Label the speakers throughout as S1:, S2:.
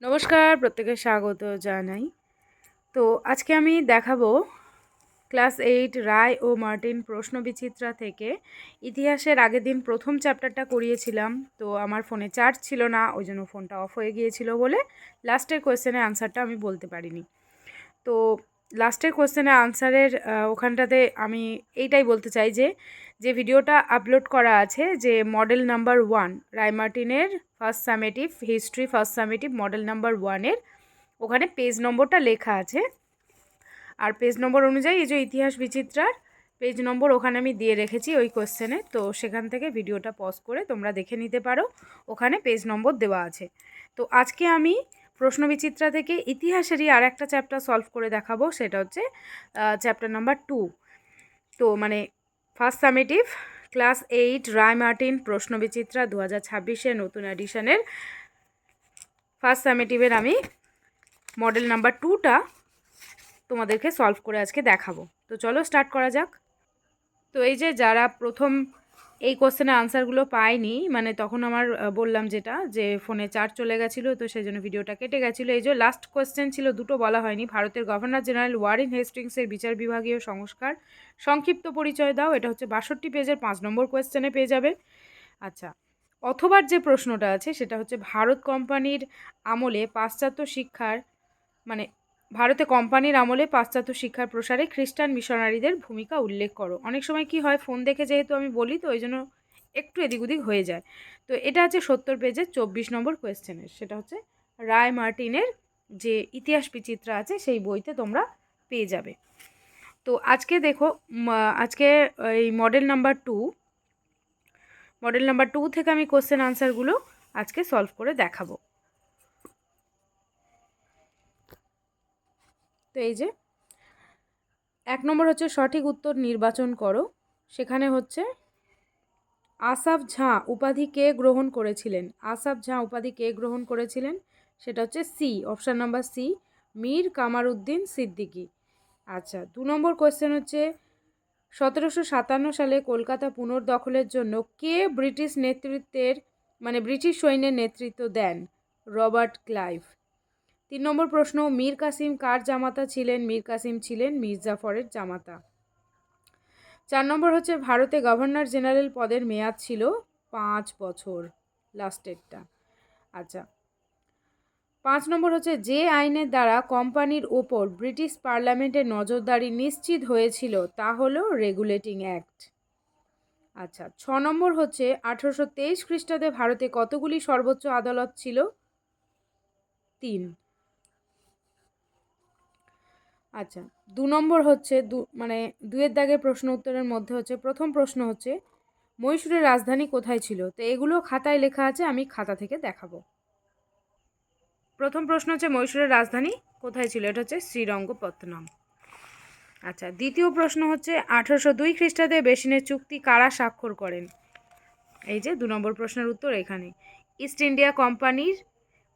S1: নমস্কার, প্রত্যেকে স্বাগত জানাই। তো আজকে আমি দেখাবো ক্লাস 8 রায় ও মার্টিন প্রশ্নবিচিত্রা থেকে ইতিহাসের আগের দিন প্রথম চ্যাপ্টারটা করিয়েছিলাম। তো আমার ফোনে চার্জ ছিল না, ওই জন্য ফোনটা অফ হয়ে গিয়েছিল বলে লাস্টের কোয়েশ্চেনের আনসারটা আমি বলতে পারিনি। তো লাস্টের কোয়েশ্চেনের আনসারের ওখানটাতে আমি এইটাই বলতে চাই যে ভিডিওটা আপলোড করা আছে, যে মডেল নাম্বার 1 রায় মার্টিনের first summative history first summative model number 1-এর ওখানে পেজ নম্বরটা লেখা আছে। আর পেজ নম্বর অনুযায়ী এই যে ইতিহাস বিচিত্রার পেজ নম্বর ওখানে আমি দিয়ে রেখেছি ওই কোয়েশ্চেনে। তো সেখান থেকে ভিডিওটা পজ করে তোমরা দেখে নিতে পারো, ওখানে পেজ নম্বর দেওয়া আছে। তো আজকে আমি প্রশ্নবিচিত্রা থেকে ইতিহাসেরই আর একটা চ্যাপ্টার সলভ করে দেখাবো, সেটা হচ্ছে চ্যাপ্টার নাম্বার 2। তো মানে ফার্স্ট সামেটিভ ক্লাস 8 রায় মার্টিন প্রশ্নবিচিত্রা 2026-এর নতুন এডিশনের ফার্স্ট সামেটিভের আমি মডেল নাম্বার 2টা তোমাদেরকে সলভ করে আজকে দেখাবো। তো চলো স্টার্ট করা যাক। তো এই যে যারা প্রথম এই কোশ্চেনের আনসারগুলো পায়নি, মানে তখন আমার বললাম যেটা যে ফোনে চার্জ চলে গেছিলো, তো সেই জন্য ভিডিওটা কেটে গেছিলো। এই যে লাস্ট কোশ্চেন ছিল, দুটো বলা হয়নি। ভারতের গভর্নর জেনারেল ওয়ারেন হেস্টিংসের বিচার বিভাগীয় সংস্কার সংক্ষিপ্ত পরিচয় দাও, এটা হচ্ছে 62 পেজের 5 নম্বর কোয়েশ্চেনে পেয়ে যাবে। আচ্ছা, অথবার যে প্রশ্নটা আছে সেটা হচ্ছে ভারত কোম্পানির আমলে পাশ্চাত্য শিক্ষার মানে ভারতে কোম্পানির আমলে পাশ্চাত্য শিক্ষার প্রসারে খ্রিস্টান মিশনারিদের ভূমিকা উল্লেখ করো। অনেক সময় কি হয়, ফোন দেখে যেহেতু আমি বলি, তো ওই জন্য একটু এদিক ওদিক হয়ে যায়। তো এটা আছে 70 পেজের 24 নম্বর কোয়েশ্চেনের, সেটা হচ্ছে রায় মার্টিনের যে ইতিহাস বিচিত্রা আছে সেই বইতে তোমরা পেয়ে যাবে। তো আজকে দেখো, আজকে এই মডেল নাম্বার 2 থেকে আমি কোশ্চেন আনসারগুলো আজকে সলভ করে দেখাবো। তো এই যে 1 নম্বর হচ্ছে সঠিক উত্তর নির্বাচন করো। সেখানে হচ্ছে আসাফ ঝাঁ উপাধি কে গ্রহণ করেছিলেন? আসাফ ঝাঁ উপাধি কে গ্রহণ করেছিলেন? সেটা হচ্ছে C, option number C, Mir Kamaruddin Siddiqui. আচ্ছা, 2 নম্বর কোয়েশ্চেন হচ্ছে 1757 সালে কলকাতা পুনর্দখলের জন্য কে ব্রিটিশ নেতৃত্বের ব্রিটিশ সৈন্যের নেতৃত্ব দেন? Robert Clive. 3 নম্বর প্রশ্ন, মীর কাসিম কার জামাতা ছিলেন? মীর কাসিম ছিলেন মীর জাফরের জামাতা। 4 নম্বর হচ্ছে ভারতে গভর্নর জেনারেল পদের মেয়াদ ছিল 5 বছর, লাস্টেরটা। আচ্ছা, 5 নম্বর হচ্ছে যে আইনের দ্বারা কোম্পানির ওপর ব্রিটিশ পার্লামেন্টের নজরদারি নিশ্চিত হয়েছিল তা হলো রেগুলেটিং অ্যাক্ট। আচ্ছা, 6 নম্বর হচ্ছে 1823 খ্রিস্টাব্দে ভারতে কতগুলি সর্বোচ্চ আদালত ছিল? 3। আচ্ছা, 2 নম্বর হচ্ছে দুয়ের দাগের প্রশ্ন উত্তরের মধ্যে হচ্ছে প্রথম প্রশ্ন হচ্ছে মহীশূরের রাজধানী কোথায় ছিল? তো এগুলো খাতায় লেখা আছে, আমি খাতা থেকে দেখাবো। প্রথম প্রশ্ন হচ্ছে মহীশূরের রাজধানী কোথায় ছিল? এটা হচ্ছে শ্রীরঙ্গপত্তনম। আচ্ছা, দ্বিতীয় প্রশ্ন হচ্ছে 1802 খ্রিস্টাব্দে বেসিনের চুক্তি কারা স্বাক্ষর করেন? এই যে 2 নম্বর প্রশ্নের উত্তর এখানে, ইস্ট ইন্ডিয়া কোম্পানির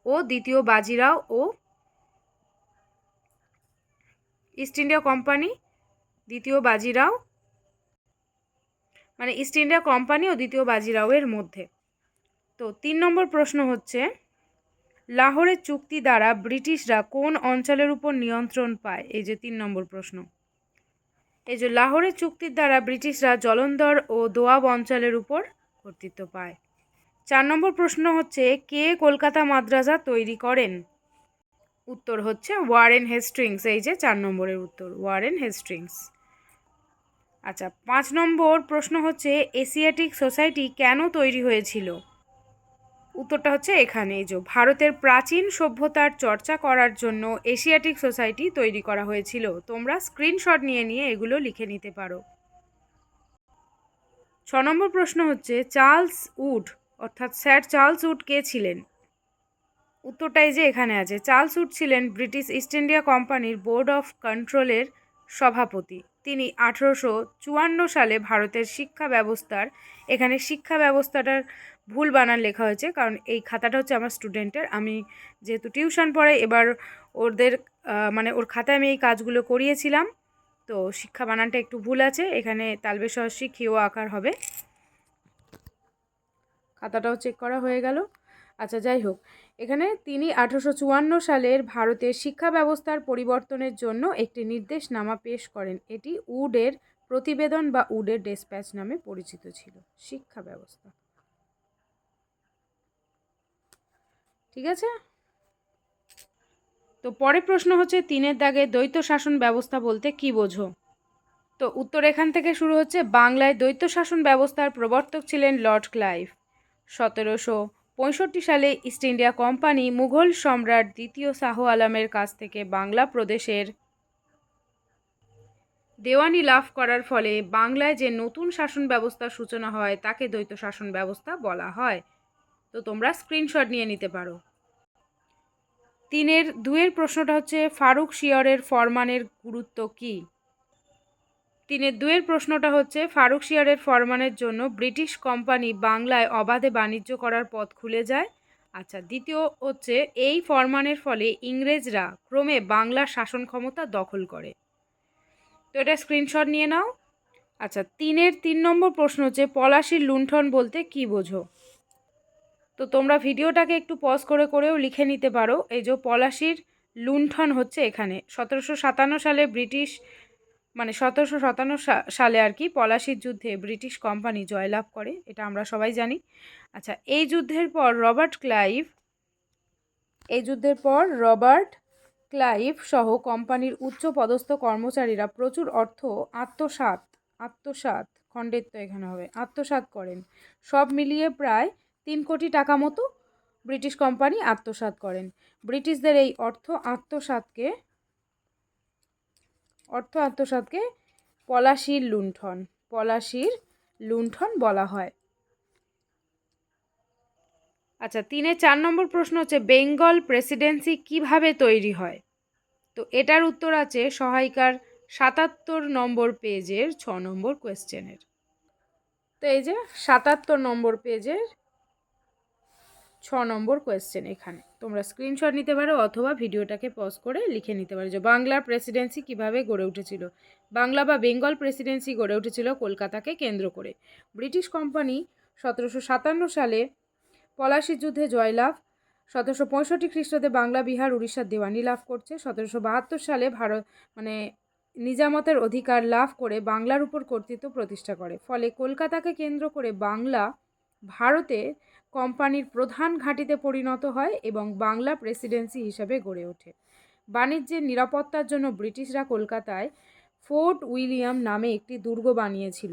S1: ও দ্বিতীয় বাজিরাও ও ইস্ট ইন্ডিয়া কোম্পানি দ্বিতীয় বাজিরাও ইস্ট ইন্ডিয়া কোম্পানি ও দ্বিতীয় বাজিরাওয়ের মধ্যে। তো 3 নম্বর প্রশ্ন হচ্ছে লাহোরের চুক্তি দ্বারা ব্রিটিশরা কোন অঞ্চলের উপর নিয়ন্ত্রণ পায়? এই যে 3 নম্বর প্রশ্ন, এই যে লাহোরের চুক্তির দ্বারা ব্রিটিশরা জলন্ধর ও দোয়াব অঞ্চলের উপর কর্তৃত্ব পায়। 4 নম্বর প্রশ্ন হচ্ছে কে কলকাতা মাদ্রাসা তৈরি করেন? উত্তর হচ্ছে ওয়ারেন হেস্টিংস। এই যে 4 নম্বরের উত্তর ওয়ারেন হেস্টিংস। আচ্ছা, 5 নম্বর প্রশ্ন হচ্ছে এশিয়াটিক সোসাইটি কেন তৈরি হয়েছিল? উত্তরটা হচ্ছে এখানে, এই যে ভারতের প্রাচীন সভ্যতার চর্চা করার জন্য এশিয়াটিক সোসাইটি তৈরি করা হয়েছিল। তোমরা স্ক্রিনশট নিয়ে নিয়ে এগুলো লিখে নিতে পারো। 6 নম্বর প্রশ্ন হচ্ছে চার্লস উড অর্থাৎ স্যার চার্লস উড কে ছিলেন? উত্তরটাই যে এখানে আছে, চার্লস উড ছিলেন ব্রিটিশ ইস্ট ইন্ডিয়া কোম্পানির বোর্ড অফ কন্ট্রোলের সভাপতি। তিনি 1854 সালে ভারতের শিক্ষা ব্যবস্থার, এখানে শিক্ষা ব্যবস্থাটার ভুল বানান লেখা হয়েছে, কারণ এই খাতাটা হচ্ছে আমার স্টুডেন্টের, আমি যেহেতু টিউশন পড়ে এবার ওদের ওর খাতায় আমি এই কাজগুলো করিয়েছিলাম, তো শিক্ষা বানানটা একটু ভুল আছে, এখানে তালবে সহস্রী ক্ষীয় আকার হবে। খাতাটাও চেক করা হয়ে গেল। আচ্ছা, যাই হোক, এখানে তিনি 1854 সালের ভারতের শিক্ষা ব্যবস্থার পরিবর্তনের জন্য একটি নির্দেশনামা পেশ করেন। এটি উডের প্রতিবেদন বা উডের ডেসপ্যাচ নামে পরিচিত ছিল। শিক্ষা ব্যবস্থা, ঠিক আছে। তো পরের প্রশ্ন হচ্ছে 3-এর দাগে দ্বৈত শাসন ব্যবস্থা বলতে কি বোঝো? তো উত্তর এখান থেকে শুরু হচ্ছে। বাংলায় দ্বৈত শাসন ব্যবস্থার প্রবর্তক ছিলেন লর্ড ক্লাইভ। 1765 সালে ইস্ট ইন্ডিয়া কোম্পানি মুঘল সম্রাট দ্বিতীয় শাহ আলমের কাছ থেকে বাংলা প্রদেশের দেওয়ানি লাভ করার ফলে বাংলায় যে নতুন শাসন ব্যবস্থার সূচনা হয় তাকে দ্বৈত শাসন ব্যবস্থা বলা হয়। তো তোমরা স্ক্রিনশট নিয়ে নিতে পারো। 3-এর প্রশ্নটা হচ্ছে ফারুক শিয়রের ফরমানের গুরুত্ব কী? 3-এর প্রশ্নটা হচ্ছে ফারুক শিয়রের ফরমানের জন্য ব্রিটিশ কোম্পানি বাংলায় অবাধে বাণিজ্য করার পথ খুলে যায়। আচ্ছা, দ্বিতীয় হচ্ছে এই ফরমানের ফলে ইংরেজরা ক্রমে বাংলার শাসন ক্ষমতা দখল করে। তো এটা স্ক্রিনশট নিয়ে নাও। আচ্ছা, 3 নম্বর প্রশ্ন হচ্ছে পলাশির লুণ্ঠন বলতে কি বোঝো? তো তোমরা ভিডিওটাকে একটু পজ করেও লিখে নিতে পারো। এই যে পলাশির লুণ্ঠন হচ্ছে এখানে 1757 সালে ব্রিটিশ 1757 সালে আর কি পলাশির যুদ্ধে ব্রিটিশ কোম্পানি জয়লাভ করে, এটা আমরা সবাই জানি। আচ্ছা, এই যুদ্ধের পর রবার্ট ক্লাইভ সহ কোম্পানির উচ্চ পদস্থ কর্মচারীরা প্রচুর অর্থ আত্মসাৎ করেন। সব মিলিয়ে প্রায় 3 কোটি টাকা মতো ব্রিটিশ কোম্পানি আত্মসাৎ করেন। ব্রিটিশদের এই অর্থ আত্মসাৎকে পলাশির লুণ্ঠন বলা হয়। আচ্ছা, 4 নম্বর প্রশ্ন হচ্ছে বেঙ্গল প্রেসিডেন্সি কিভাবে তৈরি হয়? তো এটার উত্তর আছে সহায়িকার 77 নম্বর পেজের 6 নম্বর কোয়েশ্চেনের। তো এই যে 77 নম্বর পেজের 6 নম্বর কোয়েশ্চেন, এখানে তোমরা স্ক্রিনশট নিতে পারো অথবা ভিডিওটাকে পজ করে লিখে নিতে পারো যে বাংলার প্রেসিডেন্সি কিভাবে গড়ে উঠেছিল। বাংলা বা বেঙ্গল প্রেসিডেন্সি গড়ে উঠেছিল কলকাতাকে কেন্দ্র করে। ব্রিটিশ কোম্পানি 1757 সালে পলাশির যুদ্ধে জয়লাভ। 1765 খ্রিস্টাব্দে বাংলা, বিহার, উড়িষ্যার দেওয়ানি লাভ করছে। 1772 সালে ভারত নিজামতের অধিকার লাভ করে বাংলার উপর কর্তৃত্ব প্রতিষ্ঠা করে। ফলে কলকাতাকে কেন্দ্র করে বাংলা ভারতে কোম্পানির প্রধান ঘাঁটিতে পরিণত হয় এবং বাংলা প্রেসিডেন্সি হিসাবে গড়ে ওঠে। বাণিজ্যের নিরাপত্তার জন্য ব্রিটিশরা কলকাতায় ফোর্ট উইলিয়াম নামে একটি দুর্গ বানিয়েছিল।